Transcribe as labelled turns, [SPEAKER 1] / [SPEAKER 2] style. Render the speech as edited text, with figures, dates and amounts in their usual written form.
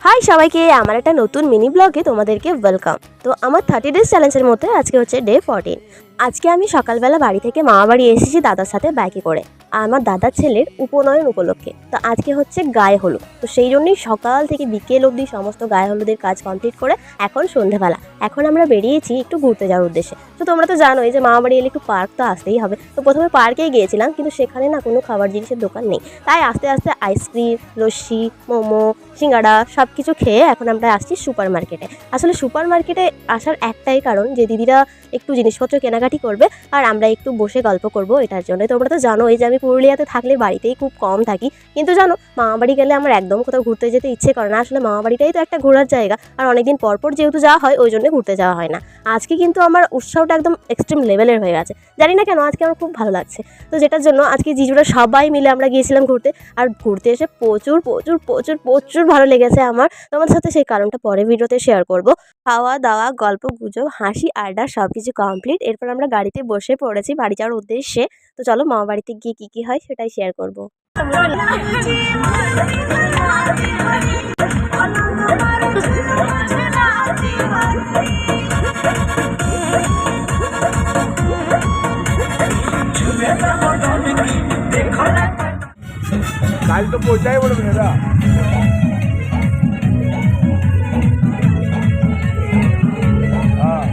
[SPEAKER 1] High সবাইকে, আমার একটা নতুন মিনি ব্লগে তোমাদেরকে ওয়েলকাম। তো আমার 30 ডেজ চ্যালেঞ্জের মধ্যে আজকে হচ্ছে ডে 14। আজকে আমি সকালবেলা বাড়ি থেকে মামা বাড়ি এসেছি দাদার সাথে বাইকে করে, আমার দাদার ছেলের উপনয়ন উপলক্ষে। তো আজকে হচ্ছে গায়ে হলুদ, তো সেই জন্যই সকাল থেকে বিকেল অবধি সমস্ত গায়ে হলুদের কাজ কমপ্লিট করে এখন সন্ধ্যেবেলা এখন আমরা বেরিয়েছি একটু ঘুরতে যাওয়ার উদ্দেশ্যে। তো তোমরা তো জানোই যে মামা বাড়ি এলে একটু পার্ক তো আসতেই হবে। তো প্রথমে পার্কেই গিয়েছিলাম, কিন্তু সেখানে না কোনো খাবার জিনিসের দোকান নেই, তাই আস্তে আস্তে আইসক্রিম, লস্যি, মোমো, সিঙ্গাড়া সব কিছু খেয়ে এখন আমরা আসছি সুপার মার্কেটে। আসলে সুপার মার্কেটে আসার একটাই কারণ যে দিদিরা একটু জিনিসপত্র কেনাকাটি করবে আর আমরা একটু বসে গল্প করব, এটার জন্য। তোমরা তো জানোই যে আমি পুরুলিয়াতে থাকলে বাড়িতেই খুব কম থাকি, কিন্তু জানো মামাবাড়ি গেলে আমার একদম কোথাও ঘুরতে যেতে ইচ্ছে করে না। আসলে মামাবাড়িটাই তো একটা ঘোরার জায়গা, আর অনেকদিন পরপর যেহেতু যাওয়া হয় ওই জন্য ঘুরতে যাওয়া হয় না। আজকে কিন্তু আমার উৎসাহটা একদম এক্সট্রিম লেভেলের হয়ে গেছে, জানি না কেন আজকে আমার খুব ভালো লাগছে। তো যেটার জন্য আজকে জিজুরা সবাই মিলে আমরা গিয়েছিলাম ঘুরতে, আর ঘুরতে এসে প্রচুর প্রচুর প্রচুর প্রচুর ভালো লেগেছে আমার। তোমার সাথে সেই কারণটা পরে ভিডিওতে শেয়ার করব। খাওয়া দাওয়া, গল্প গুজব, হাসি আড্ডা সব কিছু কমপ্লিট। এরপর আমরা গাড়িতে বসে পড়েছি বাড়ি যাওয়ার উদ্দেশ্যে। তো চলো মামা বাড়িতে গিয়ে কী হয় সেটাই শেয়ার করব।
[SPEAKER 2] কাল তো পৌঁছাই বলবে দাদা। হ্যাঁ,